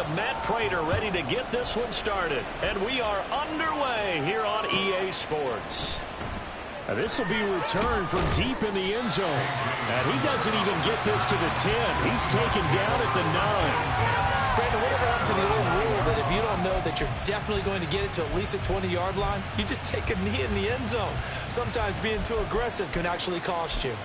Matt Prater ready to get this one started. And we are underway here on EA Sports. This will be returned from deep in the end zone. And he doesn't even get this to the 10. He's taken down at the 9. Brandon, whatever happened to the old rule that if you don't know that you're definitely going to get it to at least a 20-yard line, you just take a knee in the end zone. Sometimes being too aggressive can actually cost you.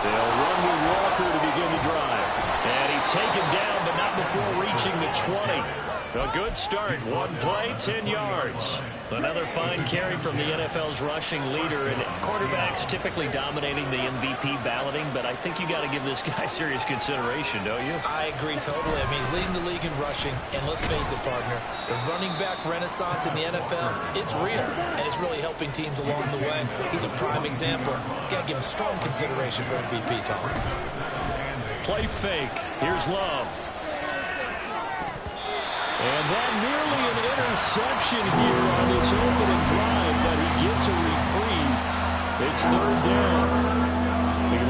They'll run with Walker to begin the drive. And he's taken down, but not before reaching the 20. A good start. One play, 10 yards. Another fine carry from the NFL's rushing leader. And quarterbacks typically dominating the MVP balloting, but I think you got to give this guy serious consideration, don't you? I agree totally. I mean, he's leading the league in rushing. And let's face it, partner, the running back renaissance in the NFL, it's real. And it's really helping teams along the way. He's a prime example. Got to give him strong consideration for MVP talk. Play fake. Here's Love. And that nearly an interception here on this opening drive, but he gets a reprieve. It's third down.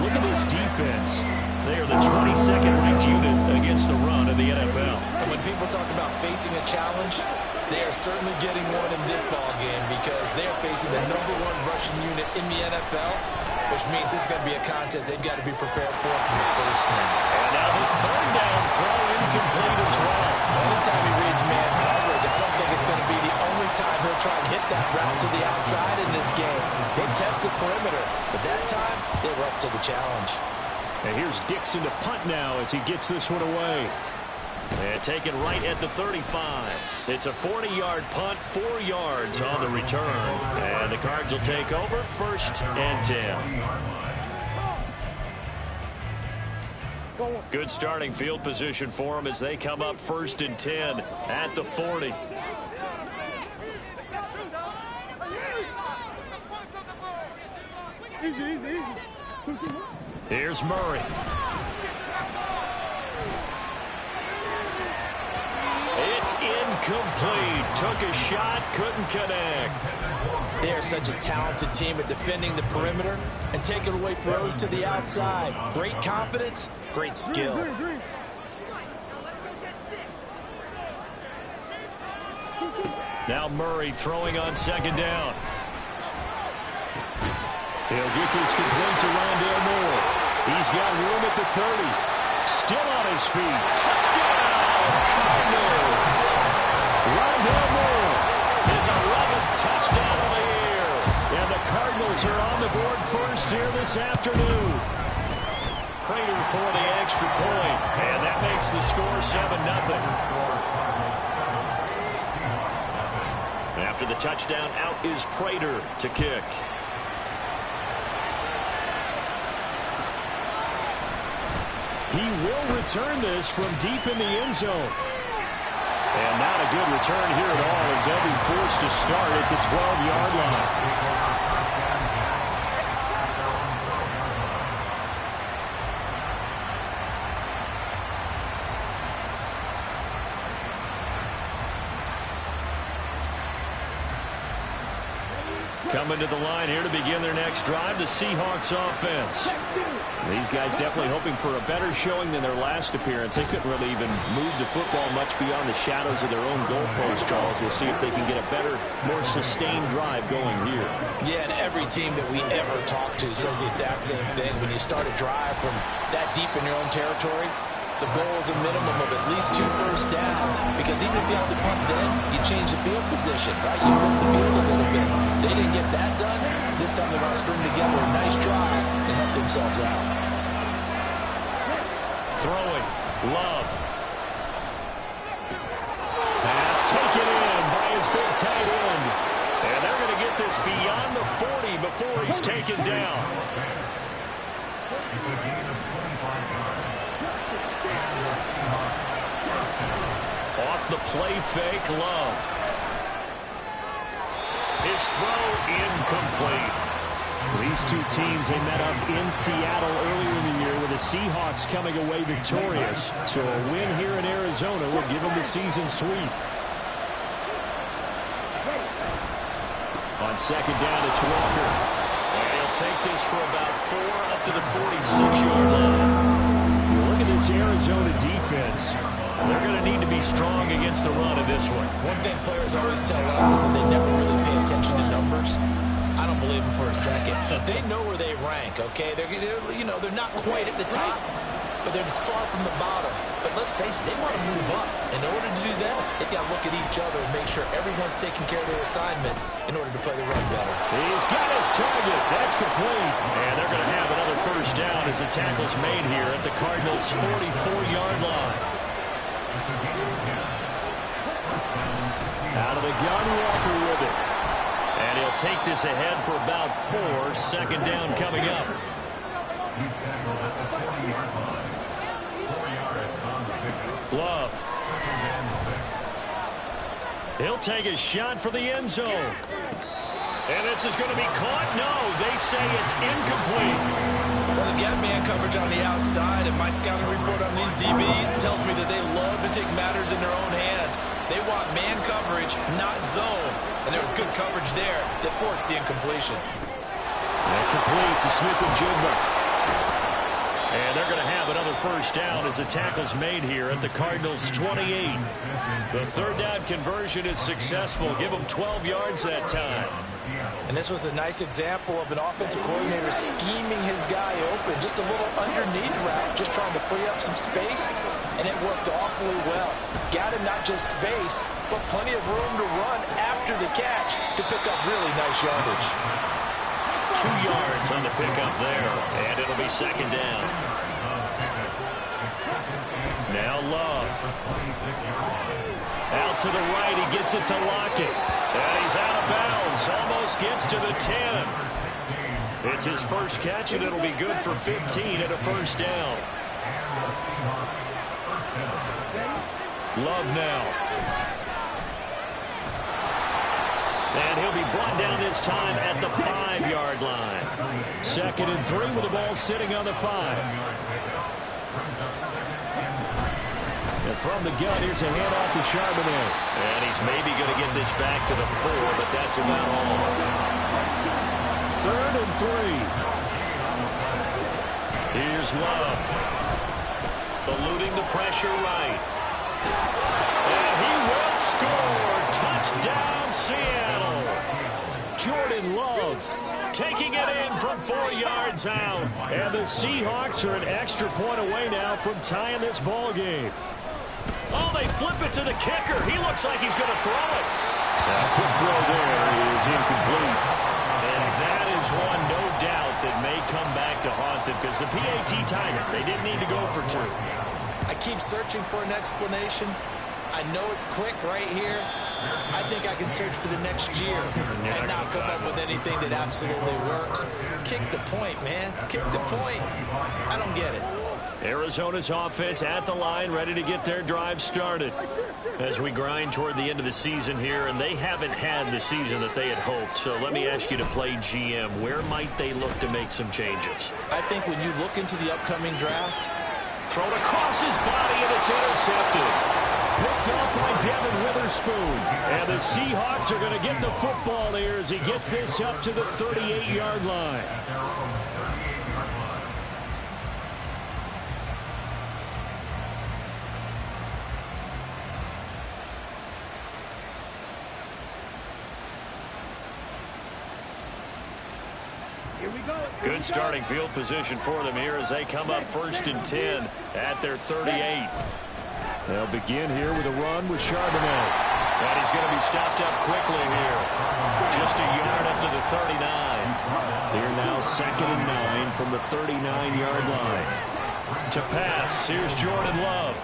Look at this defense. They are the 22nd ranked unit against the run in the NFL. And when people talk about facing a challenge, they are certainly getting one in this ball game because they are facing the #1 rushing unit in the NFL, which means this is going to be a contest they've got to be prepared for from the first snap. And now the third down throw incomplete as well. Anytime he reads man coverage, I don't think it's going to be the only time he'll try and hit that route to the outside in this game. They've tested perimeter, but that time they were up to the challenge. And here's Dixon to punt now as he gets this one away. And taken right at the 35. It's a 40-yard punt, 4 yards on the return. And the Cards will take over, 1st and 10. Good starting field position for them as they come up 1st and 10 at the 40. Here's Murray. It's incomplete. Took a shot, couldn't connect. They are such a talented team at defending the perimeter and taking away throws to the outside. Great confidence, great skill. Now Murray throwing on 2nd down. He'll get this complete to Rondale Moore. He's got room at the 30. Still on his feet. Touchdown, Cardinals. Rondale Moore, his 11th touchdown of the year. And the Cardinals are on the board first here this afternoon. Prater for the extra point. And that makes the score 7-0. After the touchdown, out is Prater to kick. He will return this from deep in the end zone. And not a good return here at all as they'll be forced to start at the 12-yard line. Coming to the line here to begin their next drive, the Seahawks offense. These guys definitely hoping for a better showing than their last appearance. They couldn't really even move the football much beyond the shadows of their own goalpost, Charles. We'll see if they can get a better, more sustained drive going here. Yeah, and every team that we ever talk to says the exact same thing. When you start a drive from that deep in your own territory, the goal is a minimum of at least 2 first downs, because even if you have to punt then, you change the field position, right? You flip the field a little bit. They didn't get that done. This time they're going to string together a nice drive and help themselves out. Throwing, Love. Pass taken in by his big tight end. And they're going to get this beyond the 40 before he's taken down. Off the play fake, Love. His throw incomplete. These two teams, they met up in Seattle earlier in the year with the Seahawks coming away victorious. So a win here in Arizona will give them the season sweep. On second down, it's Walker. And he'll take this for about 4 up to the 46-yard line. Look at this Arizona defense. They're going to need to be strong against the run in this one. One thing players always tell us is that they never really pay attention to numbers. I don't believe them for a second. They know where they rank, okay? They're not quite at the top, but they're far from the bottom. But let's face it, they want to move up. In order to do that, they've got to look at each other and make sure everyone's taking care of their assignments in order to play the run better. He's got his target. That's complete. And they're going to have another first down as the tackle's made here at the Cardinals' 44-yard line. Out of the gun, Walker with it. And he'll take this ahead for about 4. Second down coming up. Love. He'll take a shot for the end zone. And this is going to be caught. No, they say it's incomplete. Well, they've got man coverage on the outside, and my scouting report on these DBs tells me that they love to take matters in their own hands. They want man coverage, not zone. And there was good coverage there that forced the incompletion. And complete to Smith-Njigba. And they're going to have another first down as the tackle's made here at the Cardinals' 28. The third down conversion is successful. Give them 12 yards that time. And this was a nice example of an offensive coordinator scheming his guy open. Just a little underneath route, just trying to free up some space. And it worked awfully well. Got him not just space, but plenty of room to run after the catch to pick up really nice yardage. 2 yards on the pickup there, and it'll be second down. Now Love. Out to the right, he gets it to Lockett. And he's out of bounds, almost gets to the 10. It's his first catch, and it'll be good for 15 and a first down. Love now. And he'll be brought down this time at the 5-yard line. 2nd and 3 with the ball sitting on the 5. And from the gun, here's a handoff to Charbonnet. And he's maybe going to get this back to the 4, but that's about all. 3rd and 3. Here's Love. Eluding the pressure right. And he will score. Touchdown, Seattle. Jordan Love taking it in from 4 yards out. And the Seahawks are an extra point away now from tying this ball game. Oh, they flip it to the kicker. He looks like he's going to throw it. Quick throw there is incomplete. And that is one, no doubt, that may come back to haunt them because the PAT tied it. They didn't need to go for 2. I keep searching for an explanation. I know it's quick right here. I think I can search for the next year and not come up with anything that absolutely works. Kick the point, man. Kick the point. I don't get it. Arizona's offense at the line, ready to get their drive started. As we grind toward the end of the season here, and they haven't had the season that they had hoped. So let me ask you to play GM. Where might they look to make some changes? I think when you look into the upcoming draft, thrown across his body, and it's intercepted. Picked up by Devin Witherspoon. And the Seahawks are going to get the football there as he gets this up to the 38-yard line. Good starting field position for them here as they come up 1st and 10 at their 38. They'll begin here with a run with Charbonnet. And he's going to be stopped up quickly here. Just a yard up to the 39. They're now 2nd and 9 from the 39-yard line. To pass, here's Jordan Love.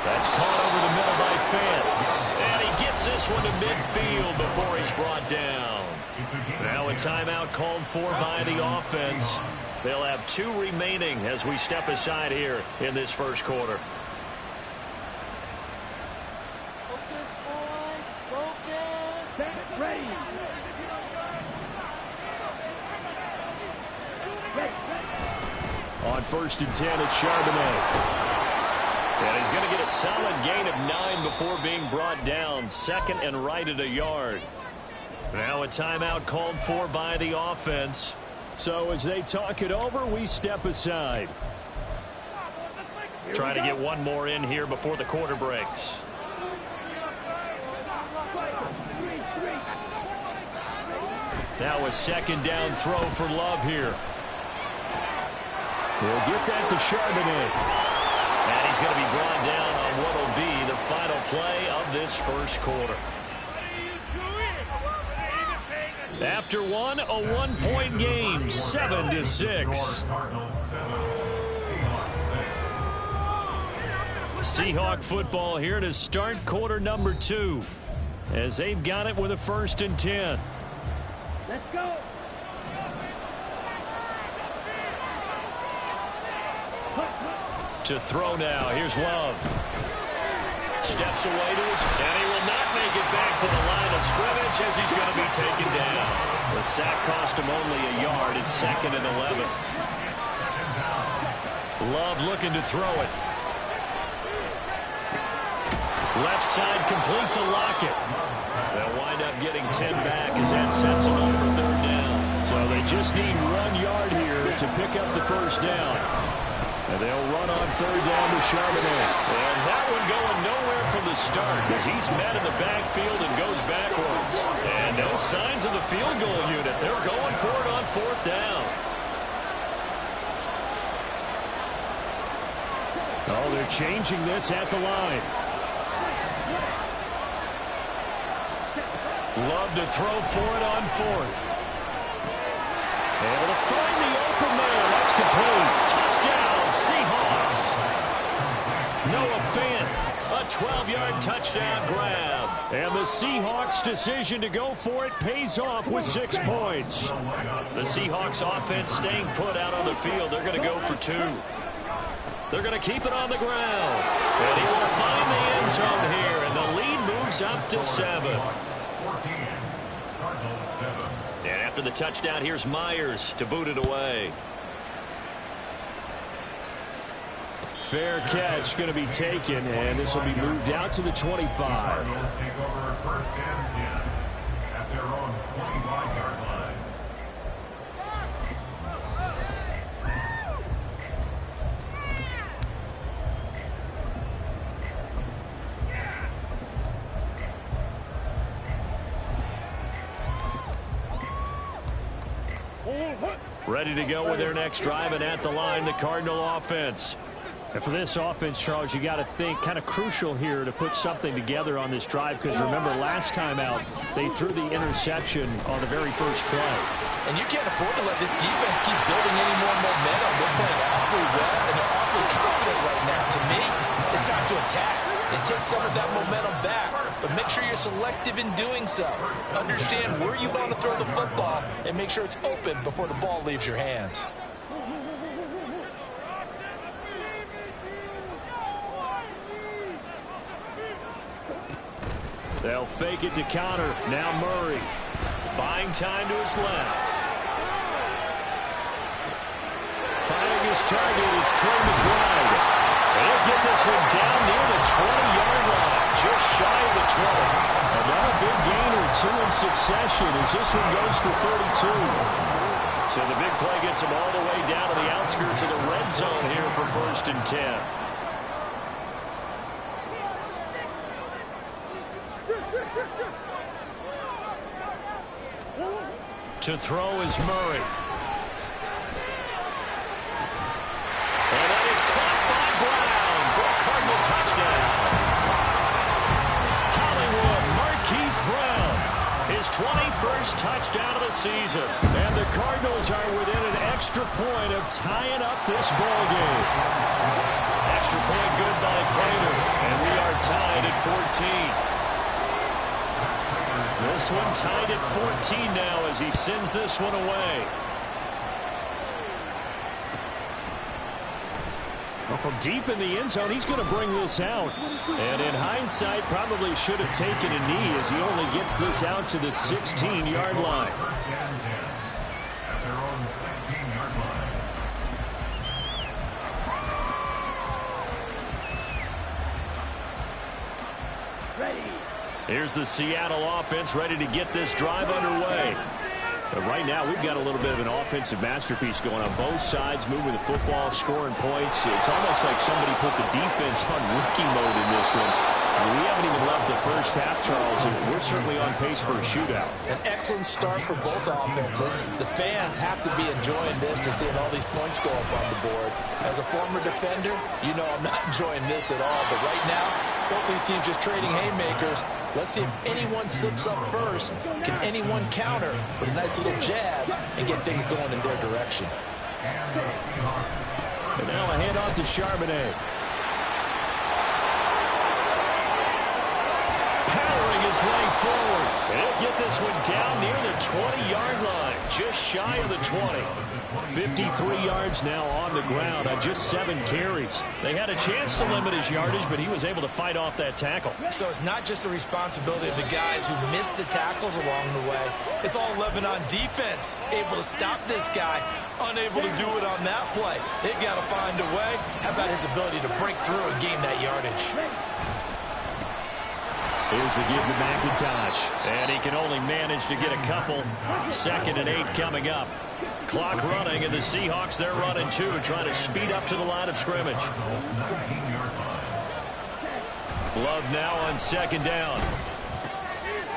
That's caught over the middle by Fant. And he gets this one to midfield before he's brought down. Now a timeout called for by the offense. They'll have 2 remaining as we step aside here in this first quarter. Focus, boys. Focus. Ready. on 1st and 10 at Charbonnet. And he's going to get a solid gain of 9 before being brought down. 2nd and right at a yard. Now a timeout called for by the offense. So as they talk it over, we step aside. Trying to get one more in here before the quarter breaks. Now a 2nd down throw for Love here. We'll get that to Charbonnet. And he's going to be brought down on what will be the final play of this first quarter. After one, a 1-point game, 7-6. Seahawk football here to start quarter number 2 as they've got it with a 1st and 10. Let's go. To throw now. Here's Love. Steps away to his, and he will not make it back to the line of scrimmage as he's going to be taken down. The sack cost him only a yard. It's 2nd and 11. Love looking to throw it. Left side complete to Lockett. They'll wind up getting 10 back as that sets them up for 3rd down. So they just need 1 yard here to pick up the 1st down. And they'll run on 3rd down to Charbonnet. And that one going nowhere from the start as he's met in the backfield and goes backwards. And no signs of the field goal unit. They're going for it on 4th down. Oh, they're changing this at the line. Love to throw for it on 4th. Able to find the open man. That's complete. Touchdown, Seahawks. Noah Fant, a 12-yard touchdown grab. And the Seahawks' decision to go for it pays off with 6 points. The Seahawks offense staying put out on the field. They're going to go for 2. They're going to keep it on the ground. And he will find the end zone here. And the lead moves up to 7. And after the touchdown, here's Myers to boot it away. Fair catch going to be taken, and this will be moved out to the 25. At their own 25-yard line. Ready to go with their next drive, and at the line, the Cardinal offense. And for this offense, Charles, you got to think kind of crucial here to put something together on this drive, because remember last time out they threw the interception on the very first play. And you can't afford to let this defense keep building any more momentum. They're playing awfully well, and they're awfully confident right now. To me, it's time to attack and take some of that momentum back. But make sure you're selective in doing so. Understand where you want to throw the football and make sure it's open before the ball leaves your hands. They'll fake it to counter. Now Murray. Buying time to his left. Finding his target, it's Trey McBride. They'll get this one down near the 20-yard line, just shy of the 20. Another big gain or 2 in succession as this one goes for 32. So the big play gets them all the way down to the outskirts of the red zone here for 1st and 10. To throw is Murray. And that is caught by Brown for a Cardinal touchdown. Hollywood Marquise Brown, his 21st touchdown of the season. And the Cardinals are within an extra point of tying up this ball game. Extra point good by Taylor. And we are tied at 14. This one tied at 14 now as he sends this one away. Well, from deep in the end zone, he's going to bring this out. And in hindsight, probably should have taken a knee as he only gets this out to the 16-yard line. At their own 16-yard line. Here's the Seattle offense ready to get this drive underway. But right now, we've got a little bit of an offensive masterpiece going on both sides, moving the football, scoring points. It's almost like somebody put the defense on rookie mode in this one. We haven't even left the first half, Charles, and we're certainly on pace for a shootout. An excellent start for both offenses. The fans have to be enjoying this to seeing all these points go up on the board. As a former defender, you know I'm not enjoying this at all. But right now, both these teams just trading haymakers. Let's see if anyone slips up first. Can anyone counter with a nice little jab and get things going in their direction? And now a handoff to Charbonnet. Powering his way forward. And he'll get this one down near the 20-yard line. Just shy of the 20. 53 yards now on the ground on just 7 carries. They had a chance to limit his yardage, but he was able to fight off that tackle. So it's not just the responsibility of the guys who missed the tackles along the way. It's all 11 on defense. Able to stop this guy, unable to do it on that play. They've got to find a way. How about his ability to break through and gain that yardage? Here's the give to McIntosh. And he can only manage to get a couple. 2nd and 8 coming up. Clock running, and the Seahawks, they're running too, trying to speed up to the line of scrimmage. Love now on 2nd down.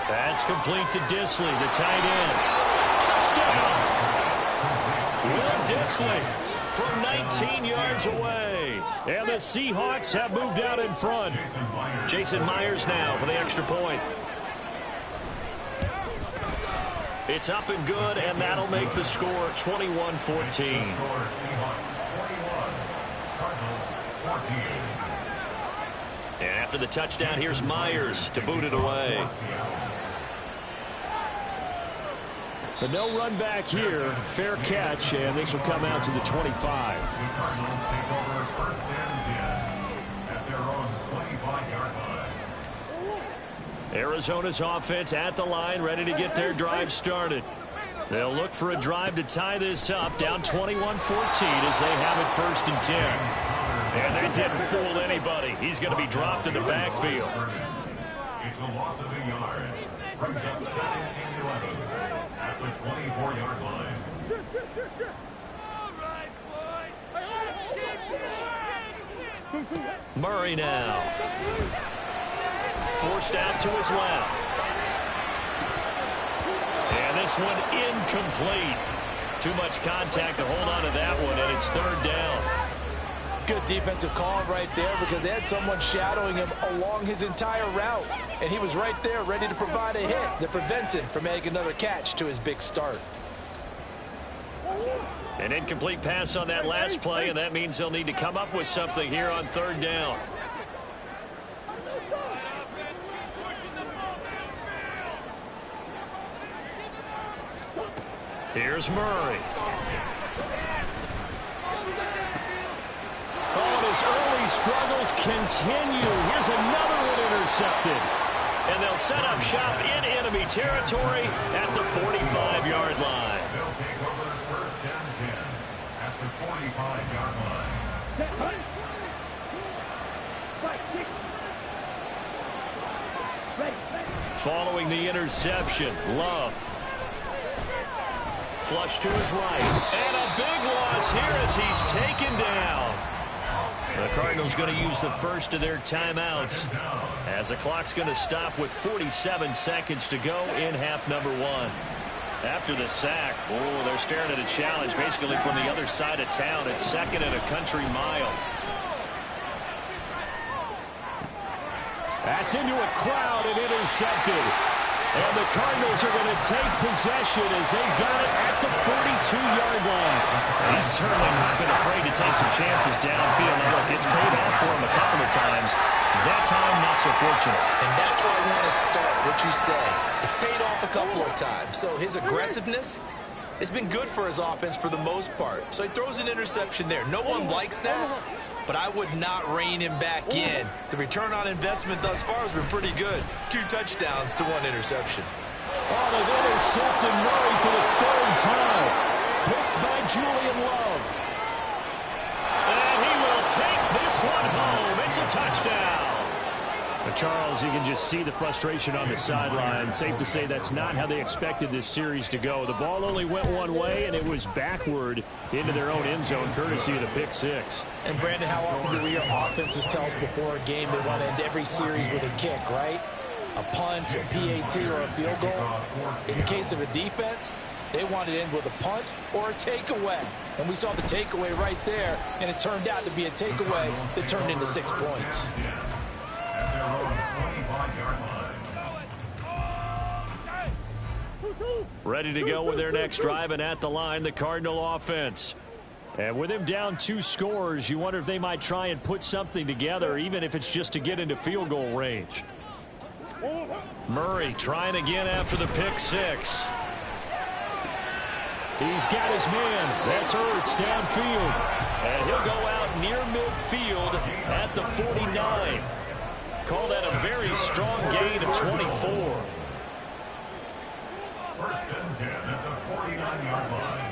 That's complete to Disley, the tight end. Touchdown! Will Disley from 19 yards away. And the Seahawks have moved out in front. Jason Myers now for the extra point. It's up and good, and that'll make the score 21-14. And after the touchdown, here's Myers to boot it away. But no run back here. Fair catch, and this will come out to the 25. The Cardinals take over 1st and 10 at their own 25-yard line. Arizona's offense at the line, ready to get their drive started. They'll look for a drive to tie this up, down 21-14 as they have it 1st and 10. And that didn't fool anybody. He's going to be dropped in the backfield. It's a loss of a yard. Brings up 2nd and 11 at the 24-yard line. All right, boys. Murray now. Forced out to his left. And this one incomplete. Too much contact to hold on to that one, and it's 3rd down. Good defensive call right there because they had someone shadowing him along his entire route. And he was right there ready to provide a hit that prevents him from making another catch to his big start. An incomplete pass on that last play, and that means they'll need to come up with something here on 3rd down. Here's Murray. Oh, and his early struggles continue. Here's another one intercepted. And they'll set up shop in enemy territory at the 45-yard line. They'll take over 1st and 10 at the 45-yard line. Following the interception, Love. Flush to his right. And a big loss here as he's taken down. The Cardinals going to use the first of their timeouts as the clock's going to stop with 47 seconds to go in half number 1. After the sack, oh, they're staring at a challenge basically from the other side of town. It's 2nd and a country mile. That's into a crowd and intercepted. And the Cardinals are going to take possession as they've got it at the 42-yard line. He's certainly not been afraid to take some chances downfield. Now, look, it's paid off for him a couple of times. That time, not so fortunate. And that's where I want to start, what you said. It's paid off a couple of times. So his aggressiveness has been good for his offense for the most part. So he throws an interception there. No one likes that, but I would not rein him back in. The return on investment thus far has been pretty good. 2 touchdowns to 1 interception. Oh, they've intercepted Murray for the 3rd time. Picked by Julian Love. And he will take this one home. It's a touchdown. Charles, you can just see the frustration on the sideline. Safe to say that's not how they expected this series to go. The ball only went one way, and it was backward into their own end zone, courtesy of the pick six. And, Brandon, how often do we hear offenses tell us before a game they want to end every series with a kick, right? A punt, a PAT, or a field goal. In the case of a defense, they wanted to end with a punt or a takeaway. And we saw the takeaway right there, and it turned out to be a takeaway that turned into 6 points. At their own 25-yard line. Ready to go with their next drive, and at the line, the Cardinal offense. And with him down 2 scores, you wonder if they might try and put something together, even if it's just to get into field goal range. Murray trying again after the pick six. He's got his man. That's Ertz downfield. And he'll go out near midfield at the 49. Call that a very strong gain of 24. First and 10 at the 49-yard line.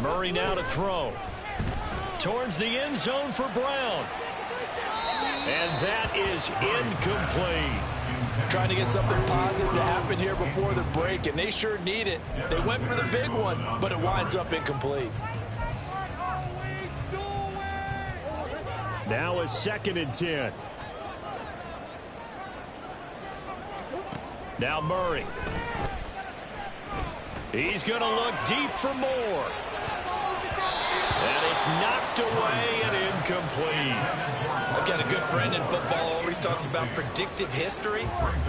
Murray now to throw. Towards the end zone for Brown. And that is incomplete. Trying to get something positive to happen here before the break, and they sure need it. They went for the big one, but it winds up incomplete. Now a 2nd and 10. Now Murray. He's going to look deep for more. And it's knocked away and incomplete. I've got a good friend in football, always talks about predictive history.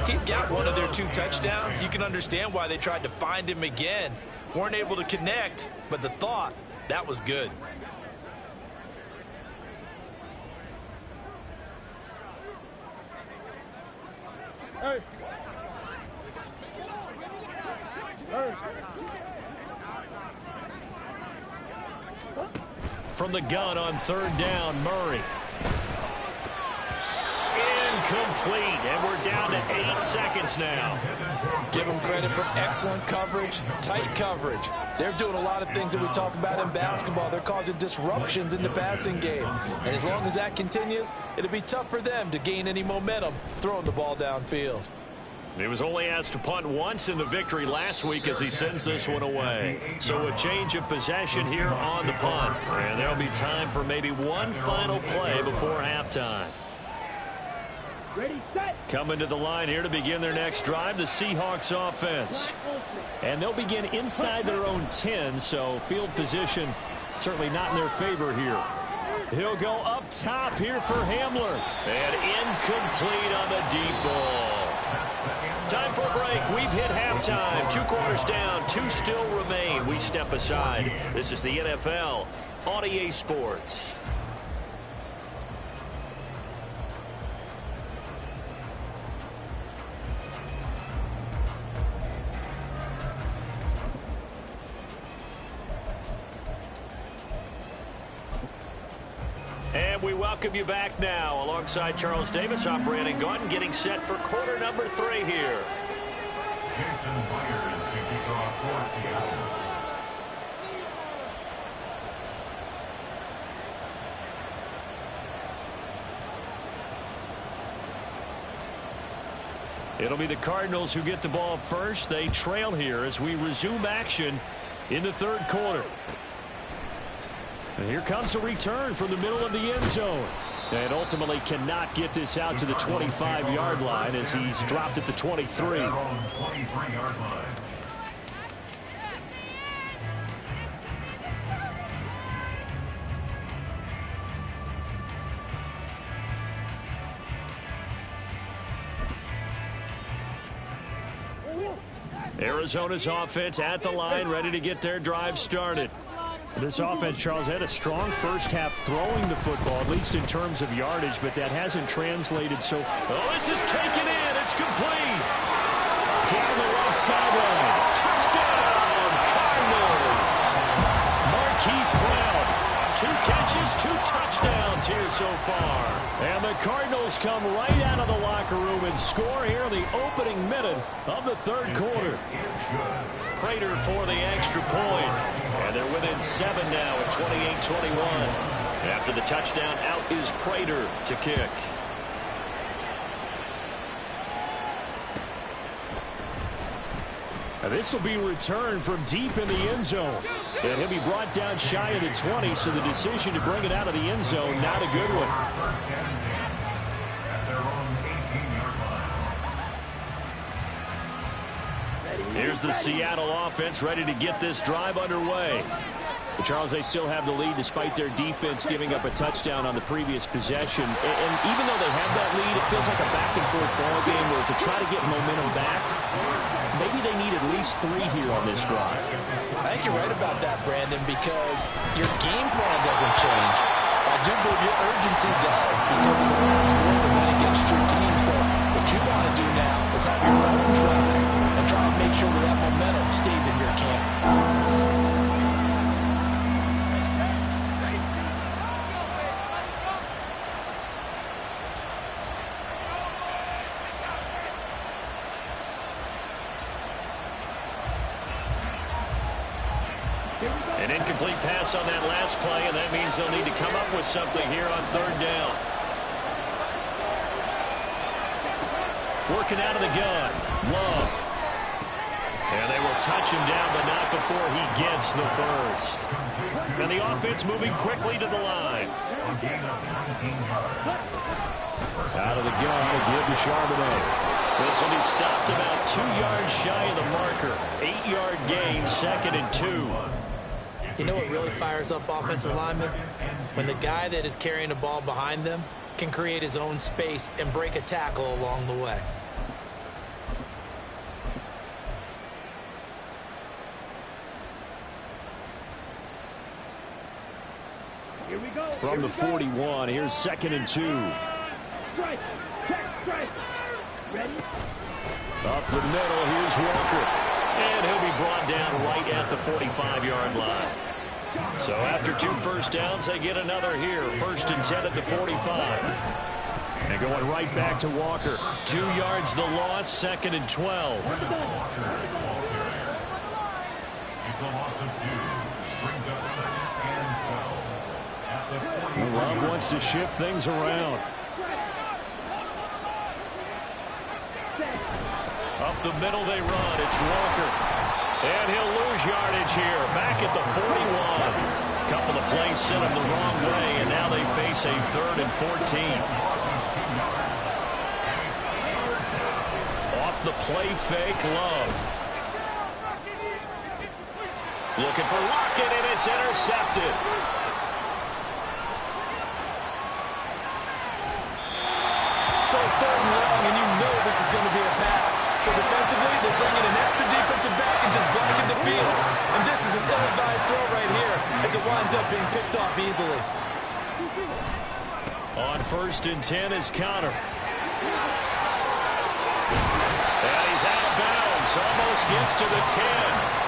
He's got one of their 2 touchdowns. You can understand why they tried to find him again. Weren't able to connect, but the thought, that was good. Hey. Hey. From the gun on 3rd down, Murray. Incomplete, and we're down to 8 seconds now. Give them credit for excellent coverage, tight coverage. They're doing a lot of things that we talk about in basketball. They're causing disruptions in the passing game. And as long as that continues, it'll be tough for them to gain any momentum throwing the ball downfield. He was only asked to punt once in the victory last week as he sends this one away. So a change of possession here on the punt. And there'll be time for maybe one final play before halftime. Ready, set. Coming to the line here to begin their next drive, the Seahawks offense. And they'll begin inside their own 10, so field position certainly not in their favor here. He'll go up top here for Hamler. And incomplete on the deep ball. Time for a break. We've hit halftime. 2 quarters down. 2 still remain. We step aside. This is the NFL on EA Sports. And we welcome you back now. Alongside Charles Davis, I'm Brandon Gaudin, getting set for quarter number 3 here. Jason Myers to kick off for Seattle. It'll be the Cardinals who get the ball first. They trail here as we resume action in the 3rd quarter. And here comes a return from the middle of the end zone. And ultimately cannot get this out to the 25-yard line as he's dropped at the 23. 23-yard line. Arizona's offense at the line, ready to get their drive started. This offense, Charles, had a strong first half throwing the football, at least in terms of yardage, but that hasn't translated so far. Oh, this is taken in. It's complete. Down the left sideline. Touchdown, Cardinals. Marquise Brown 2 catches, 2 touchdowns here so far. And the Cardinals come right out of the locker room and score here in the opening minute of the third quarter. Prater for the extra point. And they're within 7 now at 28-21. After the touchdown, out is Prater to kick. This will be returned from deep in the end zone. And he'll be brought down shy of the 20, so the decision to bring it out of the end zone, not a good one. Here's the Seattle offense ready to get this drive underway. But Charles, they still have the lead despite their defense giving up a touchdown on the previous possession. And even though they have that lead, it feels like a back-and-forth ball game where to try to get momentum back, maybe they need at least 3 here on this drive. I think you're right about that, Brandon, because your game plan doesn't change. I do believe your urgency does because of the last score that went against your team. So what you want to do now is have your own drive and try and make sure that momentum stays in your camp. An incomplete pass on that last play, and that means they'll need to come up with something here on 3rd down. Working out of the gun. Love. And they will touch him down, but not before he gets the first. And the offense moving quickly to the line. Out of the gun to give to Charbonnet. This will be stopped about 2 yards shy of the marker. 8-yard gain, 2nd and 2. You know what really fires up offensive linemen? When the guy that is carrying the ball behind them can create his own space and break a tackle along the way. Here we go. From the 41, here's 2nd and 2. Strike. Check. Strike. Ready? Up the middle, here's Walker. And he'll be brought down right at the 45-yard line. So after 2 first downs, they get another here. 1st and 10 at the 45. And going right back to Walker. 2 yards the loss, 2nd and 12. It's a loss of 2. Brings up 2nd and 12. At the 41. Love wants to shift things around. Up the middle they run. It's Walker. And he'll lose yardage here. Back at the 41. Couple of plays sent him the wrong way, and now they face a 3rd and 14. Off the play fake, Love. Looking for Lockett, and it's intercepted. So it's 3rd and long, and you know this is going to be a pass. So defensively, they bring in an extra defensive back and just blanket the field. And this is an ill-advised throw right here as it winds up being picked off easily. On 1st and 10 is Connor. And he's out of bounds. Almost gets to the 10.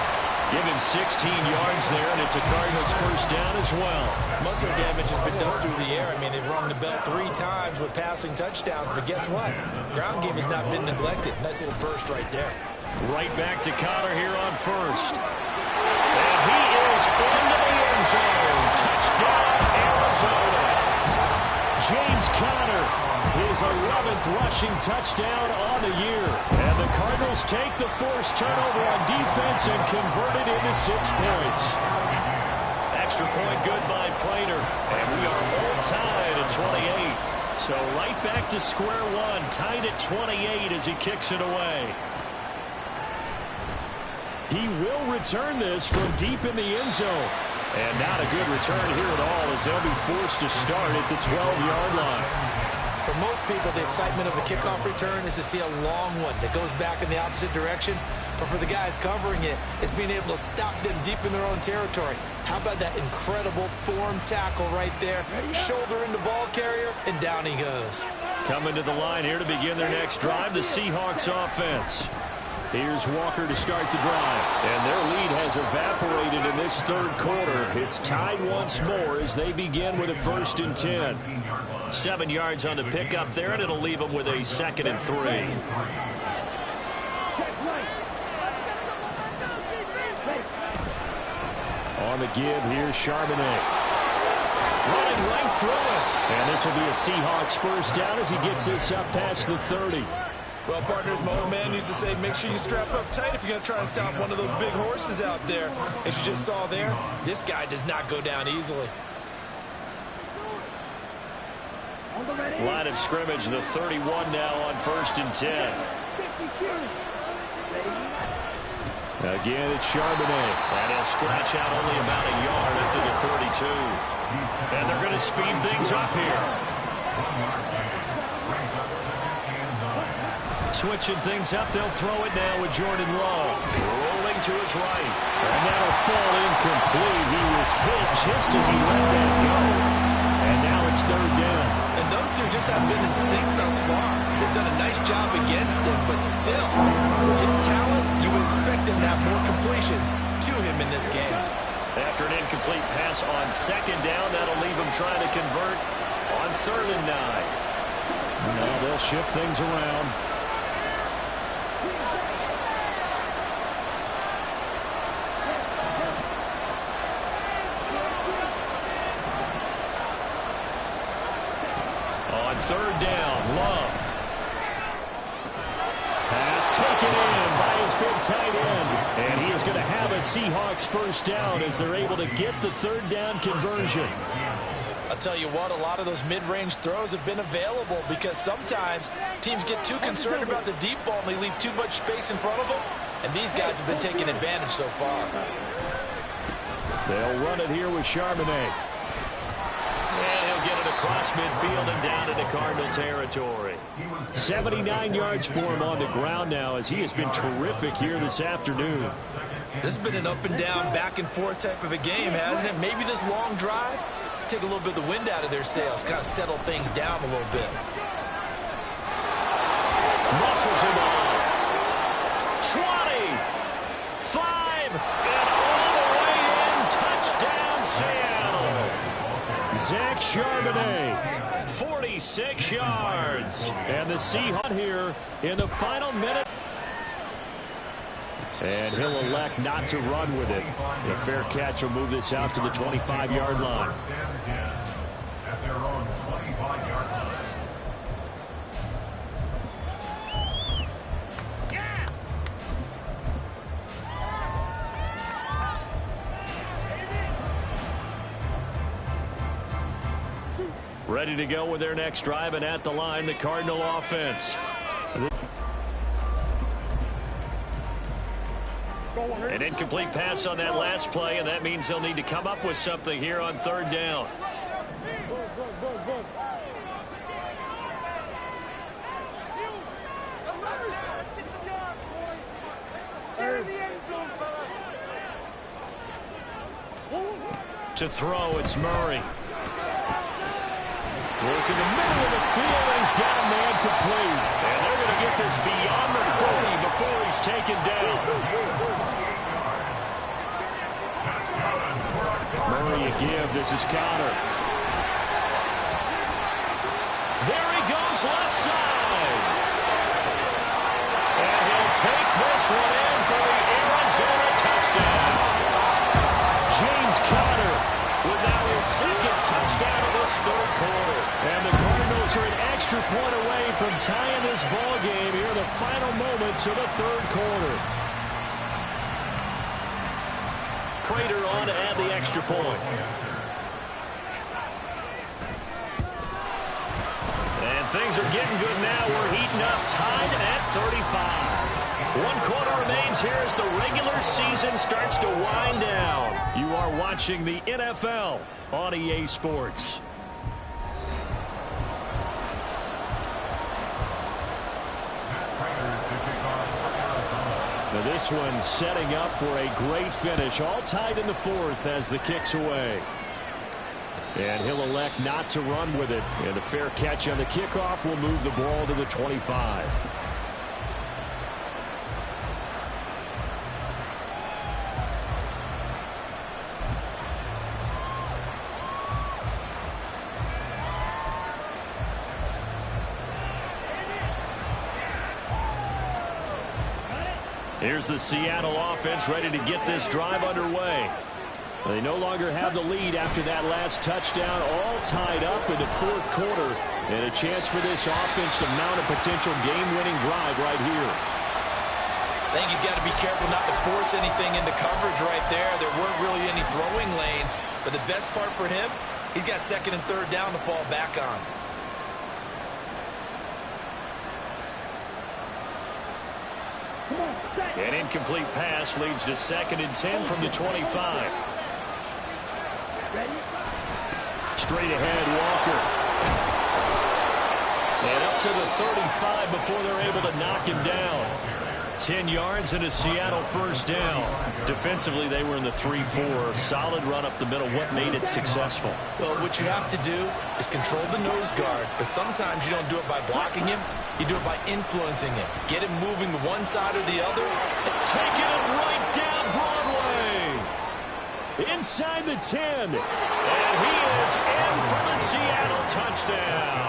Give him 16 yards there, and it's a Cardinals first down as well. Most of their damage has been done through the air. I mean, they've rung the bell 3 times with passing touchdowns, but guess what? Ground game has not been neglected. Nice little burst right there. Right back to Connor here on 1st. And he is into the end zone. Touchdown, Arizona. James Conner, his 11th rushing touchdown on the year. And the Cardinals take the forced turnover on defense and convert it into 6 points. Extra point good by Prater. And we are all tied at 28. So right back to square one, tied at 28 as he kicks it away. He will return this from deep in the end zone. And not a good return here at all as they'll be forced to start at the 12-yard line. For most people, the excitement of the kickoff return is to see a long one that goes back in the opposite direction. But for the guys covering it, it's being able to stop them deep in their own territory. How about that incredible form tackle right there? Shoulder into ball carrier, and down he goes. Coming to the line here to begin their next drive, the Seahawks offense. Here's Walker to start the drive. And their lead has evaporated in this third quarter. It's tied once more as they begin with a 1st and 10. 7 yards on the pickup there, and it'll leave them with a 2nd and 3. On the give, here's Charbonnet. Running right through it. And this will be a Seahawks 1st down as he gets this up past the 30. Well, partners, my old man used to say, make sure you strap up tight if you're going to try and stop one of those big horses out there. As you just saw there, this guy does not go down easily. Line of scrimmage, the 31 now on 1st and 10. Again, it's Charbonnet. And he'll scratch out only about a yard up to the 32. And they're going to speed things up here. Switching things up, they'll throw it now with Jordan Love. Rolling to his right. And that'll fall incomplete. He was hit just as he let that go. And now it's 3rd down. And those two just haven't been in sync thus far. They've done a nice job against him, but still, with his talent, you would expect him to have more completions to him in this game. After an incomplete pass on 2nd down, that'll leave him trying to convert on 3rd and 9. Now they'll shift things around. On 3rd down, Love. Pass taken in by his big tight end. And he is going to have a Seahawks 1st down as they're able to get the 3rd down conversion. I'll tell you what, a lot of those mid-range throws have been available because sometimes teams get too concerned about the deep ball and they leave too much space in front of them. And these guys have been taking advantage so far. They'll run it here with Charbonnet. And he'll get it across midfield and down into Cardinal territory. 79 yards for him on the ground now as he has been terrific here this afternoon. This has been an up and down, back and forth type of a game, hasn't it? Maybe this long drive, take a little bit of the wind out of their sails, kind of settle things down a little bit. Muscles him off. 20, 5, and all the way in. Touchdown, Seattle. Zach Charbonnet, 46 yards. and the Seahawks here in the final minute. And he'll elect not to run with it. The fair catch will move this out to the 25-yard line. At their own 25-yard line. Ready to go with their next drive, and at the line, the Cardinal offense. An incomplete pass on that last play, and that means they'll need to come up with something here on 3rd down. To throw, it's Murray. Working the middle of the field, and he's got a man complete. And they're going to get this beyond the 40 before he's taken down. Murray a give. This is Connor. There he goes, left side. And he'll take this one in for the Arizona touchdown. James Conner With now his 2nd touchdown of this 3rd quarter. And the Cardinals are an extra point away from tying this ball game here in the final moments of the 3rd quarter. Prater on to add the extra point. And things are getting good now. We're heating up, tied at 35. 1 quarter remains here as the regular season starts to wind down. You are watching the NFL on EA Sports. Now this one setting up for a great finish. All tied in the 4th as the kick's away. And he'll elect not to run with it. And the fair catch on the kickoff will move the ball to the 25. Here's the Seattle offense ready to get this drive underway. They no longer have the lead after that last touchdown, all tied up in the fourth quarter. And a chance for this offense to mount a potential game-winning drive right here. I think he's got to be careful not to force anything into coverage right there. There weren't really any throwing lanes. But the best part for him, he's got second and third down to fall back on. An incomplete pass leads to 2nd and 10 from the 25. Straight ahead, Walker. And up to the 35 before they're able to knock him down. 10 yards and a Seattle first down. Defensively, they were in the 3-4. Solid run up the middle. What made it successful? Well, what you have to do is control the nose guard. But sometimes you don't do it by blocking him. You do it by influencing him. Get him moving to one side or the other. Taking it right down Broadway. Inside the 10. And he is in for the Seattle touchdown.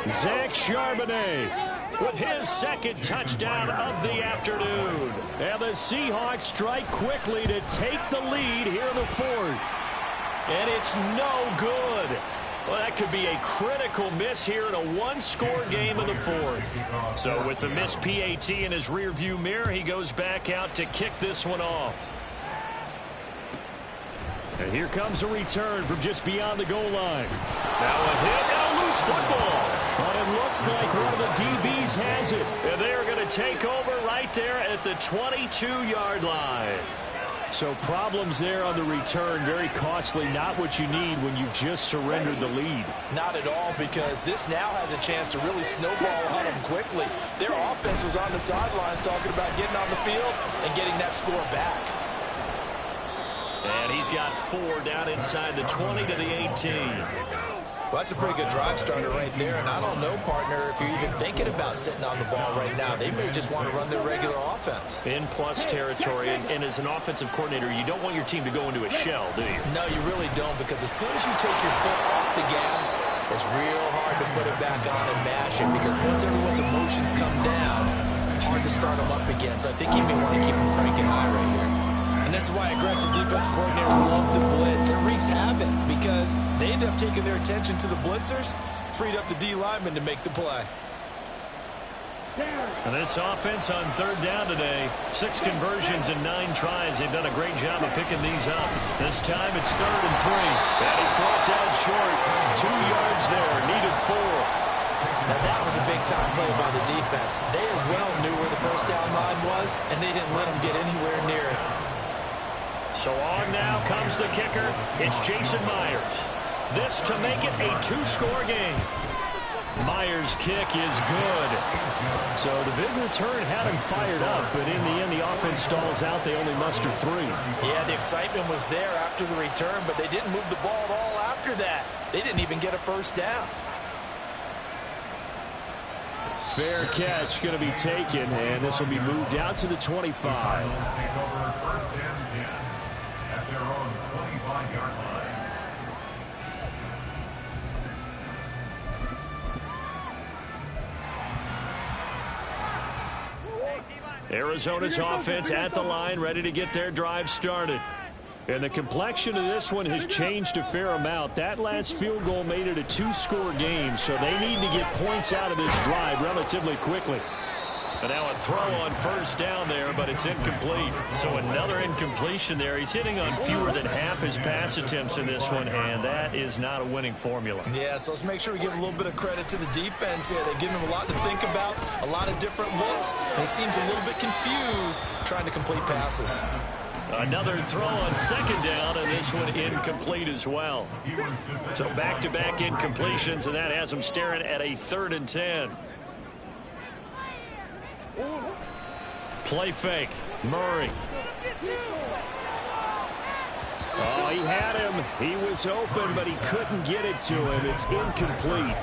Zach Charbonnet with his second touchdown of the afternoon. And the Seahawks strike quickly to take the lead here in the fourth. And it's no good. Well, that could be a critical miss here in a one-score game in the fourth. So with the missed PAT in his rearview mirror, he goes back out to kick this one off. And here comes a return from just beyond the goal line. Now a hit and a loose football. But it looks like one of the DBs has it. And they're going to take over right there at the 22-yard line. So problems there on the return. Very costly. Not what you need when you've just surrendered the lead. Not at all, because this now has a chance to really snowball on them quickly. Their offense was on the sidelines talking about getting on the field and getting that score back. And he's got 4 down inside the 20 to the 18. Well, that's a pretty good drive starter right there. And I don't know, partner, if you're even thinking about sitting on the ball right now. They may just want to run their regular offense. In plus territory. And as an offensive coordinator, you don't want your team to go into a shell, do you? No, you really don't, because as soon as you take your foot off the gas, it's real hard to put it back on and mash it, because once everyone's emotions come down, hard to start them up again. So I think you may want to keep them cranking high right here. And this is why aggressive defense coordinators love to blitz. It wreaks havoc because they end up taking their attention to the blitzers, freed up the D lineman to make the play. And this offense on third down today, 6 conversions and 9 tries. They've done a great job of picking these up. This time it's 3rd and 3. That is brought down short. 2 yards there, needed 4. Now that was a big-time play by the defense. They as well knew where the first down line was, and they didn't let them get anywhere near it. So on now comes the kicker. It's Jason Myers. This to make it a 2-score game. Myers' kick is good. So the big return had him fired up, but in the end the offense stalls out. They only muster 3. Yeah, the excitement was there after the return, but they didn't move the ball at all after that. They didn't even get a first down. Fair catch going to be taken, and this will be moved out to the 25. Take over 1st and 10 at their own 25-yard line. Arizona's offense at the line, ready to get their drive started. And the complexion of this one has changed a fair amount. That last field goal made it a 2-score game, so they need to get points out of this drive relatively quickly. And now a throw on first down there, but it's incomplete. So another incompletion there. He's hitting on fewer than half his pass attempts in this one, and that is not a winning formula. Yeah, so let's make sure we give a little bit of credit to the defense here. They've given him a lot to think about, a lot of different looks, and he seems a little bit confused trying to complete passes. Another throw on second down, and this one incomplete as well. So back-to-back incompletions, and that has him staring at a 3rd and 10. Play fake. Murray. Oh, he had him. He was open, but he couldn't get it to him. It's incomplete.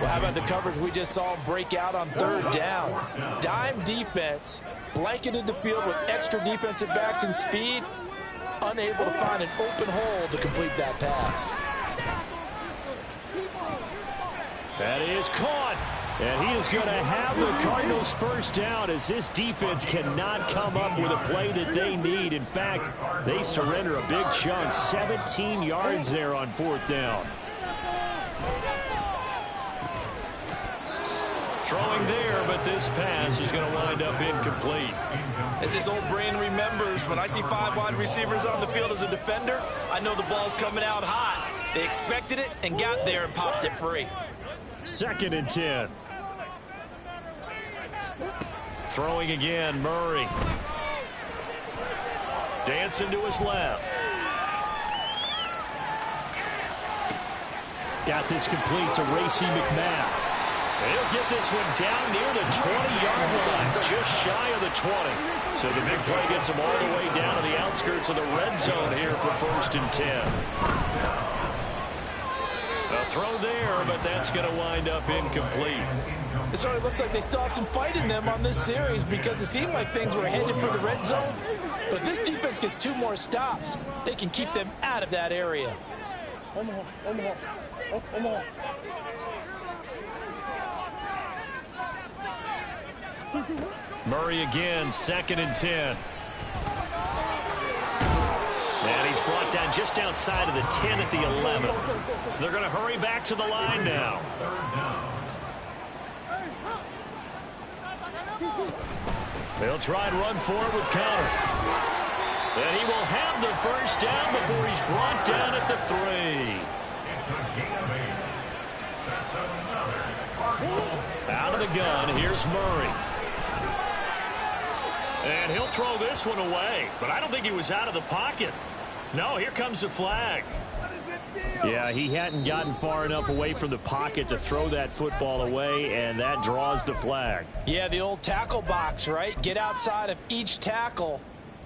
Well, how about the coverage we just saw him break out on 3rd down? Dime defense, blanketed the field with extra defensive backs and speed, unable to find an open hole to complete that pass. That is caught. And he is going to have the Cardinals first down as this defense cannot come up with a play that they need. In fact, they surrender a big chunk, 17 yards there on 4th down. Throwing there, but this pass is going to wind up incomplete. As his old brain remembers, when I see 5 wide receivers on the field as a defender, I know the ball's coming out hot. They expected it and got there and popped it free. 2nd and 10. Throwing again, Murray. Dancing to his left. Got this complete to Racey McMath. He'll get this one down near the 20-yard line, just shy of the 20. So the big play gets him all the way down to the outskirts of the red zone here for 1st and 10. A throw there, but that's going to wind up incomplete. It sort of looks like they still have some fight in them on this series because it seemed like things were headed for the red zone. But if this defense gets 2 more stops, they can keep them out of that area. Murray again, 2nd and 10. And he's brought down just outside of the 10 at the 11. They're going to hurry back to the line now. They'll try and run forward with Connor. And he will have the first down before he's brought down at the 3. It's a gain of 8. That's another. Out of the gun, here's Murray. And he'll throw this one away. But I don't think he was out of the pocket. No, here comes the flag. Yeah, he hadn't gotten far enough away from the pocket to throw that football away, and that draws the flag. Yeah, the old tackle box, right? Get outside of each tackle,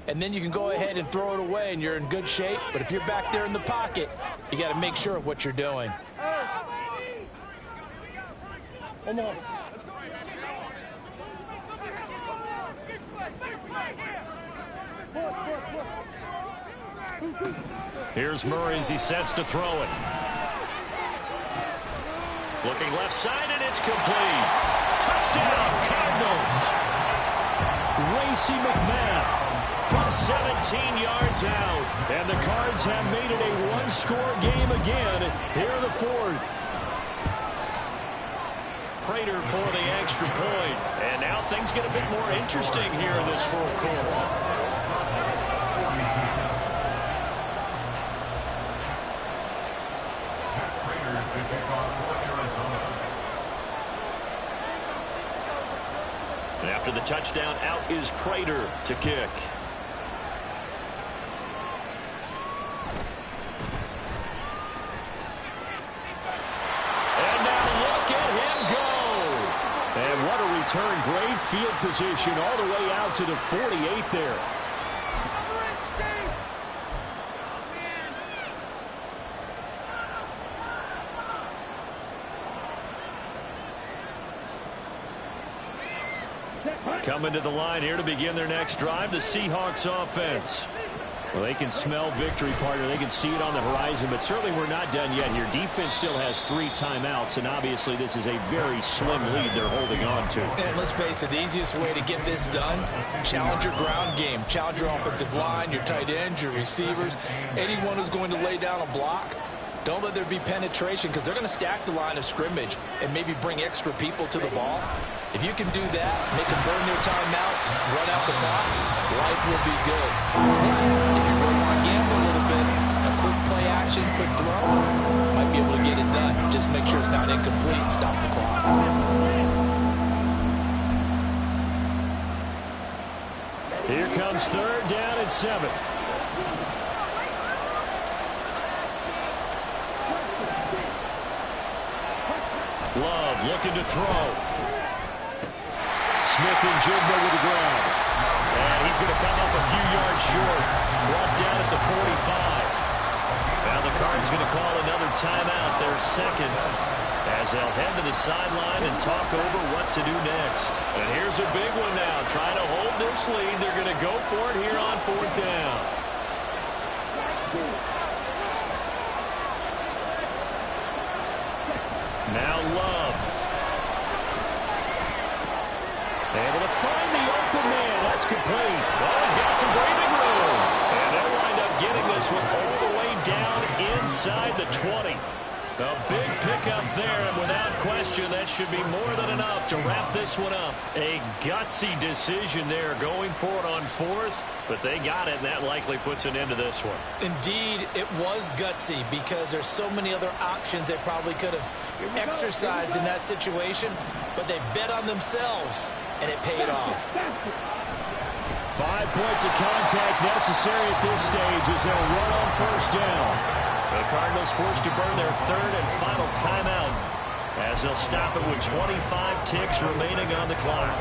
and then you can go ahead and throw it away, and you're in good shape. But if you're back there in the pocket, you got to make sure of what you're doing. Here's Murray as he sets to throw it. Looking left side, and it's complete. Touchdown, Cardinals. Racey McMath from 17 yards out. And the Cards have made it a one-score game again here in the 4th. Prater for the extra point. And now things get a bit more interesting here in this 4th quarter. And after the touchdown, out is Prater to kick. And now look at him go. And what a return. Great field position all the way out to the 48 there. Coming to the line here to begin their next drive, the Seahawks offense. Well, they can smell victory, partner. They can see it on the horizon, but certainly we're not done yet here. Defense still has 3 timeouts, and obviously this is a very slim lead they're holding on to. And let's face it, the easiest way to get this done, challenge your ground game. Challenge your offensive line, your tight ends, your receivers, anyone who's going to lay down a block. Don't let there be penetration because they're going to stack the line of scrimmage and maybe bring extra people to the ball. If you can do that, make them burn their timeouts, run out the clock, life will be good. If you really want to gamble a little bit, a quick play action, quick throw, might be able to get it done. Just make sure it's not incomplete and stop the clock. Here comes 3rd down and 7. Love looking to throw. Smith and Jigba with the ground. And he's going to come up a few yards short. Brought down at the 45. Now the Cards going to call another timeout, their 2nd, as they'll head to the sideline and talk over what to do next. And here's a big one now. Trying to hold this lead. They're going to go for it here on 4th down. Now Love. inside the 20. A big pickup there, and without question, that should be more than enough to wrap this one up. A gutsy decision there going for it on fourth, but they got it, and that likely puts an end to this one. Indeed, it was gutsy because there's so many other options they probably could have exercised in that situation, but they bet on themselves, and it paid off. 5 points of contact necessary at this stage as they'll run on first down. The Cardinals forced to burn their third and final timeout as they'll stop it with 25 ticks remaining on the clock.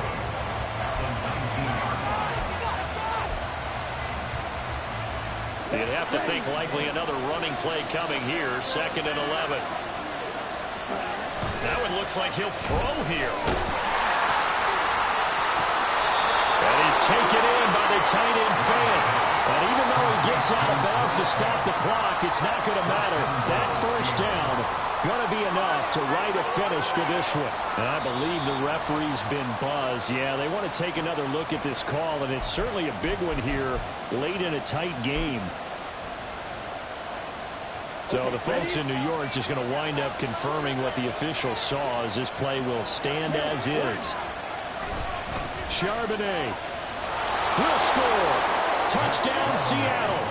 You'd have to think likely another running play coming here, 2nd and 11. That one looks like he'll throw here. And he's taken in by the tight end fan. And even though he gets out of bounds to stop the clock, it's not going to matter. That first down going to be enough to write a finish to this one. And I believe the referee's been buzzed. Yeah, they want to take another look at this call, and it's certainly a big one here late in a tight game. So the folks in New York just going to wind up confirming what the official saw as this play will stand as is. Charbonnet will score. Touchdown, Seattle.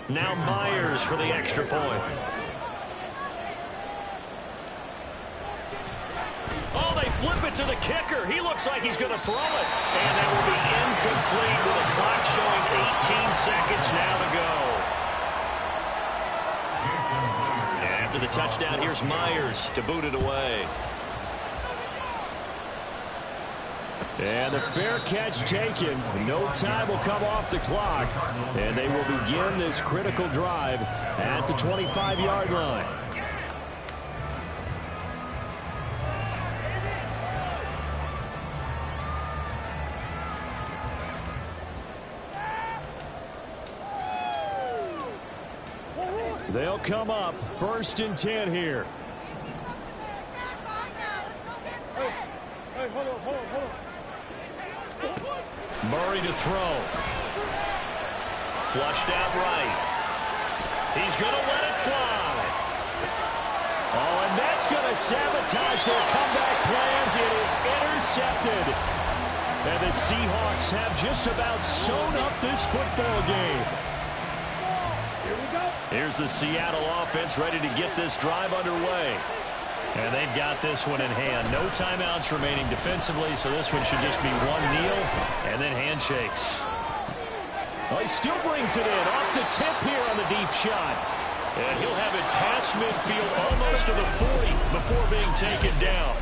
Now Myers for the extra point. Oh, they flip it to the kicker. He looks like he's going to throw it. And that will be incomplete with the clock showing 18 seconds now to go. And after the touchdown, here's Myers to boot it away. And the fair catch taken. No time will come off the clock. And they will begin this critical drive at the 25-yard line. They'll come up 1st and 10 here. Hey, hold on. Murray to throw. Flushed out right. He's going to let it fly. Oh, and that's going to sabotage their comeback plans. It is intercepted. And the Seahawks have just about sewn up this football game. Here we go. Here's the Seattle offense ready to get this drive underway. And they've got this one in hand. No timeouts remaining defensively, so this one should just be one kneel and then handshakes. Oh, he still brings it in off the tip here on the deep shot. And he'll have it past midfield almost to the 40 before being taken down.